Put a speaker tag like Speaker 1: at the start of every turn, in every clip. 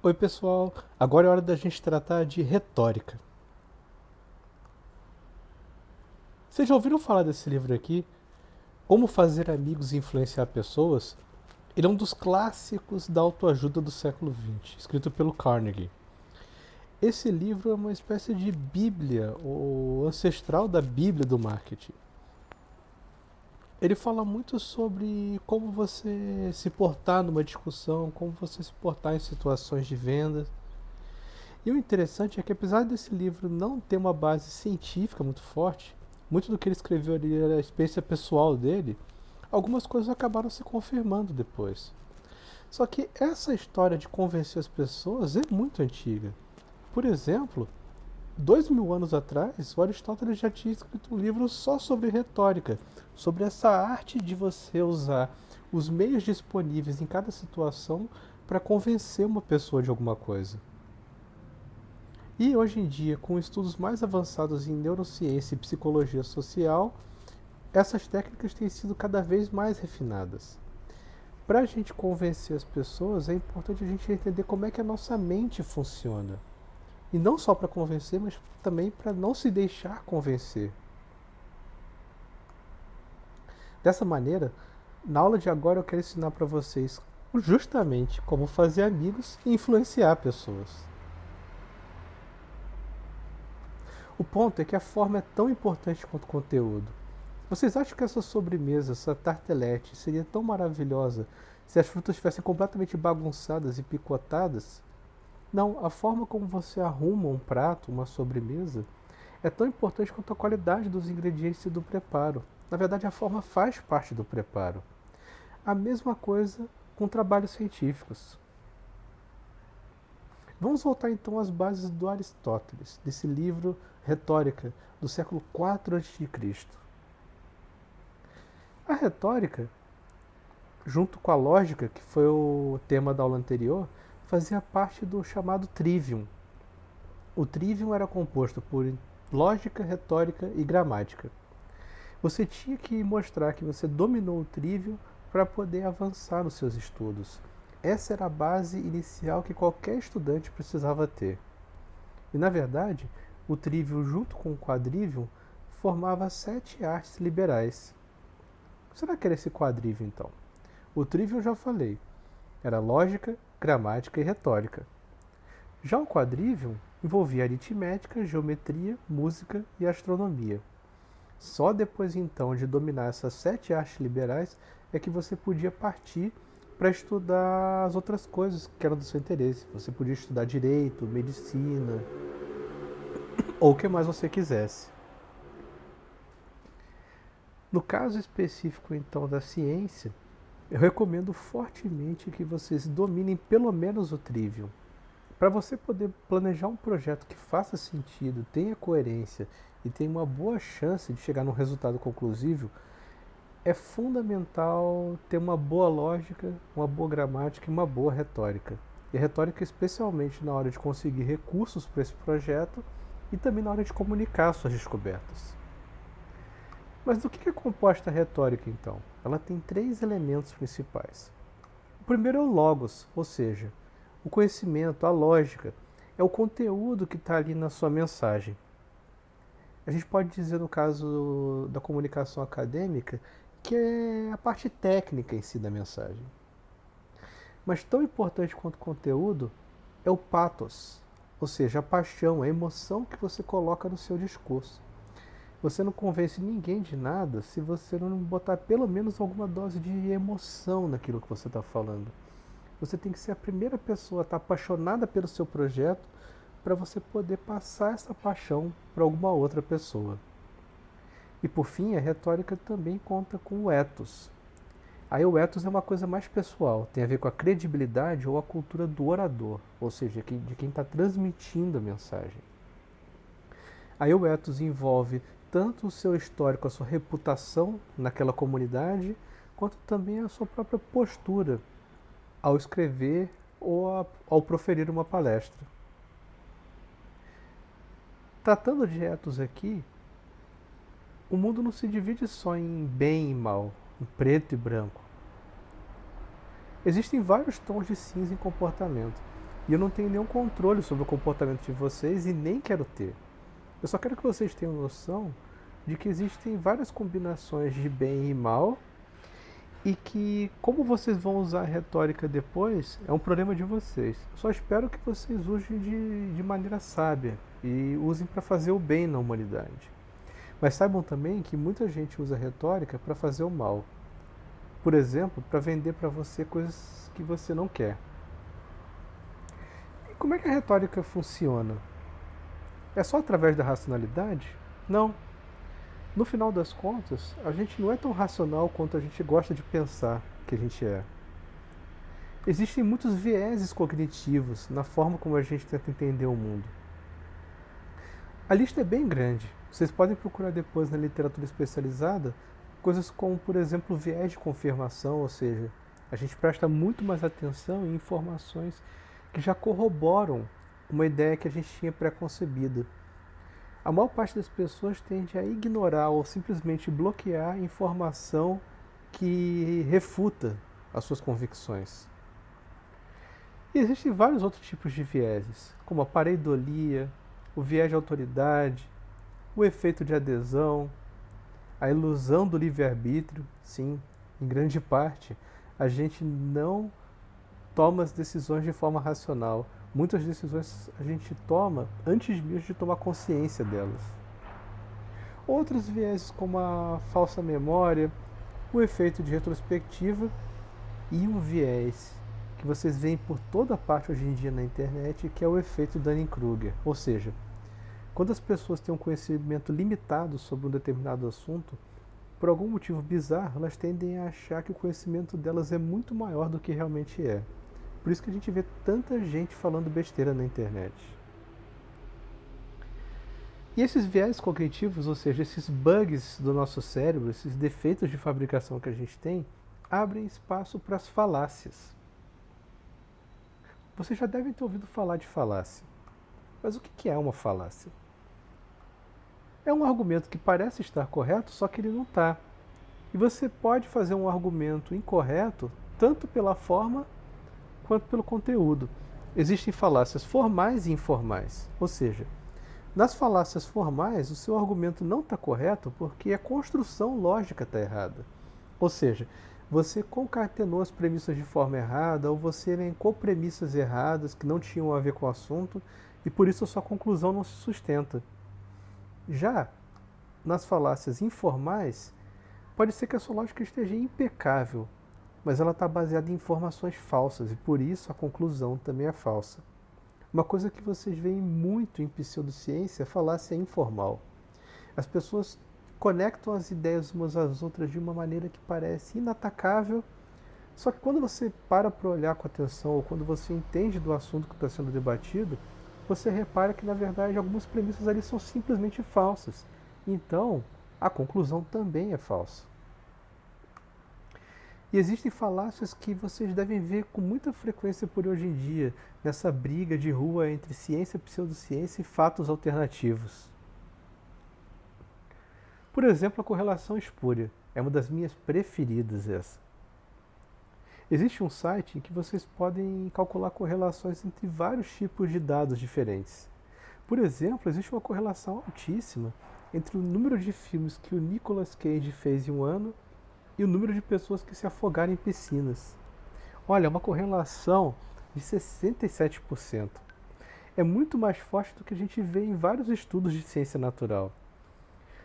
Speaker 1: Oi, pessoal. Agora é hora da gente tratar de retórica. Vocês já ouviram falar desse livro aqui? Como Fazer Amigos e Influenciar Pessoas? Ele é um dos clássicos da autoajuda do século XX, escrito pelo Carnegie. Esse livro é uma espécie de bíblia, ou ancestral da bíblia do marketing. Ele fala muito sobre como você se portar numa discussão, como você se portar em situações de venda. E o interessante é que, apesar desse livro não ter uma base científica muito forte, muito do que ele escreveu ali era a experiência pessoal dele, algumas coisas acabaram se confirmando depois. Só que essa história de convencer as pessoas é muito antiga. Por exemplo, 2000 anos atrás, o Aristóteles já tinha escrito um livro só sobre retórica, sobre essa arte de você usar os meios disponíveis em cada situação para convencer uma pessoa de alguma coisa. E hoje em dia, com estudos mais avançados em neurociência e psicologia social, essas técnicas têm sido cada vez mais refinadas. Para a gente convencer as pessoas, é importante a gente entender como é que a nossa mente funciona. E não só para convencer, mas também para não se deixar convencer. Dessa maneira, na aula de agora eu quero ensinar para vocês justamente como fazer amigos e influenciar pessoas. O ponto é que a forma é tão importante quanto o conteúdo. Vocês acham que essa sobremesa, essa tartelete, seria tão maravilhosa se as frutas estivessem completamente bagunçadas e picotadas? Não, a forma como você arruma um prato, uma sobremesa, é tão importante quanto a qualidade dos ingredientes e do preparo. Na verdade, a forma faz parte do preparo. A mesma coisa com trabalhos científicos. Vamos voltar então às bases do Aristóteles, desse livro Retórica, do século IV a.C. A retórica, junto com a lógica, que foi o tema da aula anterior, fazia parte do chamado trivium. O trivium era composto por lógica, retórica e gramática. Você tinha que mostrar que você dominou o trivium para poder avançar nos seus estudos. Essa era a base inicial que qualquer estudante precisava ter. E na verdade, o trivium junto com o quadrivium formava 7 artes liberais. Será que era esse quadrivium então? O trivium eu já falei, era lógica, gramática e retórica. Já o quadrivium envolvia aritmética, geometria, música e astronomia. Só depois então de dominar essas 7 artes liberais é que você podia partir para estudar as outras coisas que eram do seu interesse. Você podia estudar direito, medicina ou o que mais você quisesse. No caso específico então da ciência, eu recomendo fortemente que vocês dominem pelo menos o trivium. Para você poder planejar um projeto que faça sentido, tenha coerência e tenha uma boa chance de chegar num resultado conclusivo, é fundamental ter uma boa lógica, uma boa gramática e uma boa retórica. E a retórica especialmente na hora de conseguir recursos para esse projeto e também na hora de comunicar suas descobertas. Mas do que é composta a retórica então? Ela tem 3 elementos principais. O primeiro é o logos, ou seja, o conhecimento, a lógica, é o conteúdo que está ali na sua mensagem. A gente pode dizer, no caso da comunicação acadêmica, que é a parte técnica em si da mensagem. Mas tão importante quanto o conteúdo é o pathos, ou seja, a paixão, a emoção que você coloca no seu discurso. Você não convence ninguém de nada se você não botar pelo menos alguma dose de emoção naquilo que você está falando. Você tem que ser a primeira pessoa a estar apaixonada pelo seu projeto para você poder passar essa paixão para alguma outra pessoa. E por fim, a retórica também conta com o ethos. Aí o ethos é uma coisa mais pessoal, tem a ver com a credibilidade ou a cultura do orador, ou seja, de quem está transmitindo a mensagem. Aí o ethos envolve tanto o seu histórico, a sua reputação naquela comunidade, quanto também a sua própria postura ao escrever ou ao proferir uma palestra. Tratando de ethos aqui, o mundo não se divide só em bem e mal, em preto e branco. Existem vários tons de cinza em comportamento. E eu não tenho nenhum controle sobre o comportamento de vocês e nem quero ter. Eu só quero que vocês tenham noção de que existem várias combinações de bem e mal e que como vocês vão usar a retórica depois é um problema de vocês. Eu só espero que vocês usem de maneira sábia e usem para fazer o bem na humanidade. Mas saibam também que muita gente usa a retórica para fazer o mal. Por exemplo, para vender para você coisas que você não quer. E como é que a retórica funciona? É só através da racionalidade? Não. No final das contas, a gente não é tão racional quanto a gente gosta de pensar que a gente é. Existem muitos vieses cognitivos na forma como a gente tenta entender o mundo. A lista é bem grande. Vocês podem procurar depois na literatura especializada coisas como, por exemplo, viés de confirmação, ou seja, a gente presta muito mais atenção em informações que já corroboram uma ideia que a gente tinha pré-concebida. A maior parte das pessoas tende a ignorar ou simplesmente bloquear informação que refuta as suas convicções. E existem vários outros tipos de vieses, como a pareidolia, o viés de autoridade, o efeito de adesão, a ilusão do livre-arbítrio. Sim, em grande parte, a gente não toma as decisões de forma racional. Muitas decisões a gente toma antes mesmo de tomar consciência delas. Outros vieses como a falsa memória, o efeito de retrospectiva e um viés que vocês veem por toda parte hoje em dia na internet, que é o efeito Dunning-Kruger. Ou seja, quando as pessoas têm um conhecimento limitado sobre um determinado assunto, por algum motivo bizarro, elas tendem a achar que o conhecimento delas é muito maior do que realmente é. Por isso que a gente vê tanta gente falando besteira na internet. E esses viés cognitivos, ou seja, esses bugs do nosso cérebro, esses defeitos de fabricação que a gente tem, abrem espaço para as falácias. Vocês já devem ter ouvido falar de falácia. Mas o que é uma falácia? É um argumento que parece estar correto, só que ele não está. E você pode fazer um argumento incorreto tanto pela forma quanto pelo conteúdo. Existem falácias formais e informais. Ou seja, nas falácias formais, o seu argumento não está correto porque a construção lógica está errada. Ou seja, você concatenou as premissas de forma errada ou você elencou premissas erradas que não tinham a ver com o assunto e por isso a sua conclusão não se sustenta. Já nas falácias informais, pode ser que a sua lógica esteja impecável, mas ela está baseada em informações falsas e por isso a conclusão também é falsa. Uma coisa que vocês veem muito em pseudociência é a falácia informal. As pessoas conectam as ideias umas às outras de uma maneira que parece inatacável, só que quando você para olhar com atenção ou quando você entende do assunto que está sendo debatido, você repara que na verdade algumas premissas ali são simplesmente falsas. Então, a conclusão também é falsa. E existem falácias que vocês devem ver com muita frequência por hoje em dia, nessa briga de rua entre ciência, pseudociência e fatos alternativos. Por exemplo, a correlação espúria. É uma das minhas preferidas essa. Existe um site em que vocês podem calcular correlações entre vários tipos de dados diferentes. Por exemplo, existe uma correlação altíssima entre o número de filmes que o Nicolas Cage fez em um ano e o número de pessoas que se afogaram em piscinas. Olha, é uma correlação de 67%. É muito mais forte do que a gente vê em vários estudos de ciência natural.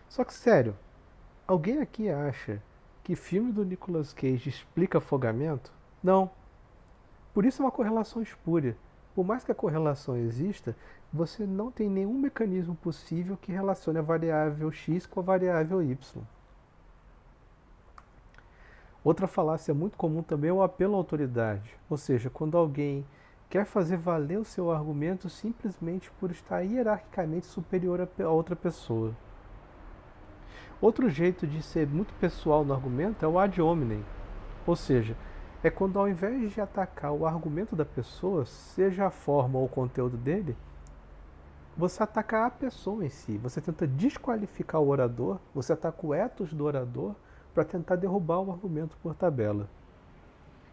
Speaker 1: Só que, sério, alguém aqui acha que filme do Nicolas Cage explica afogamento? Não. Por isso é uma correlação espúria. Por mais que a correlação exista, você não tem nenhum mecanismo possível que relacione a variável x com a variável y. Outra falácia muito comum também é o apelo à autoridade, ou seja, quando alguém quer fazer valer o seu argumento simplesmente por estar hierarquicamente superior a outra pessoa. Outro jeito de ser muito pessoal no argumento é o ad hominem, ou seja, é quando ao invés de atacar o argumento da pessoa, seja a forma ou o conteúdo dele, você ataca a pessoa em si, você tenta desqualificar o orador, você ataca o ethos do orador, para tentar derrubar o argumento por tabela.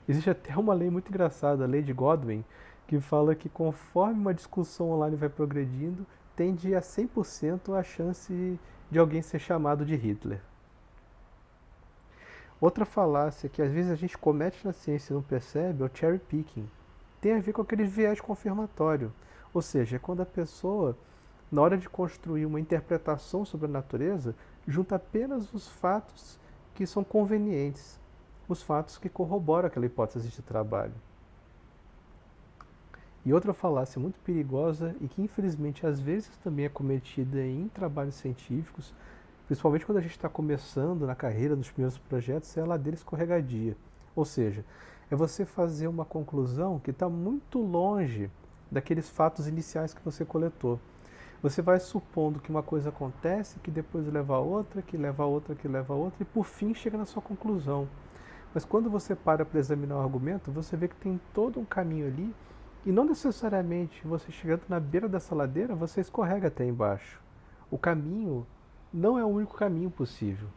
Speaker 1: Existe até uma lei muito engraçada, a lei de Godwin, que fala que conforme uma discussão online vai progredindo, tende a 100% a chance de alguém ser chamado de Hitler. Outra falácia que às vezes a gente comete na ciência e não percebe é o cherry picking. Tem a ver com aquele viés confirmatório. Ou seja, é quando a pessoa, na hora de construir uma interpretação sobre a natureza, junta apenas os fatos que são convenientes, os fatos que corroboram aquela hipótese de trabalho. E outra falácia muito perigosa e que infelizmente às vezes também é cometida em trabalhos científicos, principalmente quando a gente está começando na carreira, nos primeiros projetos, é a ladeira escorregadia. Ou seja, é você fazer uma conclusão que está muito longe daqueles fatos iniciais que você coletou. Você vai supondo que uma coisa acontece, que depois leva a outra, que leva a outra, que leva a outra, e por fim chega na sua conclusão. Mas quando você para examinar o argumento, você vê que tem todo um caminho ali, e não necessariamente você chegando na beira dessa ladeira, você escorrega até embaixo. O caminho não é o único caminho possível.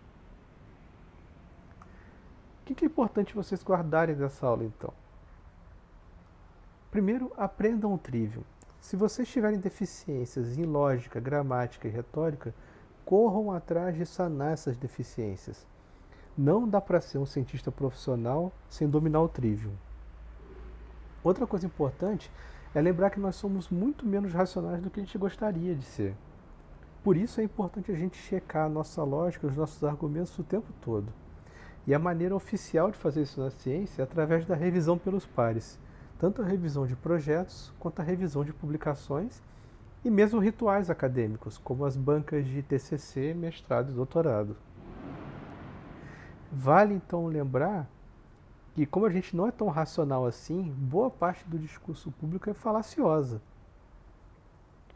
Speaker 1: O que é importante vocês guardarem dessa aula, então? Primeiro, aprendam o trivium. Se vocês tiverem deficiências em lógica, gramática e retórica, corram atrás de sanar essas deficiências. Não dá para ser um cientista profissional sem dominar o trivium. Outra coisa importante é lembrar que nós somos muito menos racionais do que a gente gostaria de ser. Por isso é importante a gente checar a nossa lógica, os nossos argumentos o tempo todo. E a maneira oficial de fazer isso na ciência é através da revisão pelos pares. Tanto a revisão de projetos, quanto a revisão de publicações e mesmo rituais acadêmicos, como as bancas de TCC, mestrado e doutorado. Vale então lembrar que, como a gente não é tão racional assim, boa parte do discurso público é falaciosa.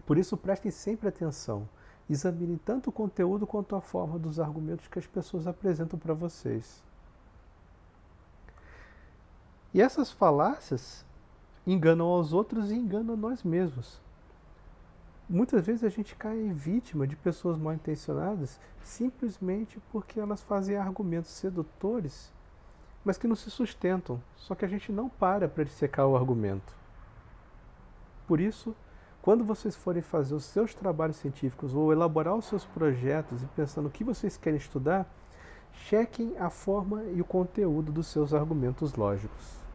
Speaker 1: Por isso, prestem sempre atenção. Examinem tanto o conteúdo quanto a forma dos argumentos que as pessoas apresentam para vocês. E essas falácias enganam aos outros e enganam a nós mesmos. Muitas vezes a gente cai vítima de pessoas mal intencionadas simplesmente porque elas fazem argumentos sedutores, mas que não se sustentam, só que a gente não para dissecar o argumento. Por isso, quando vocês forem fazer os seus trabalhos científicos ou elaborar os seus projetos e pensando no que vocês querem estudar, chequem a forma e o conteúdo dos seus argumentos lógicos.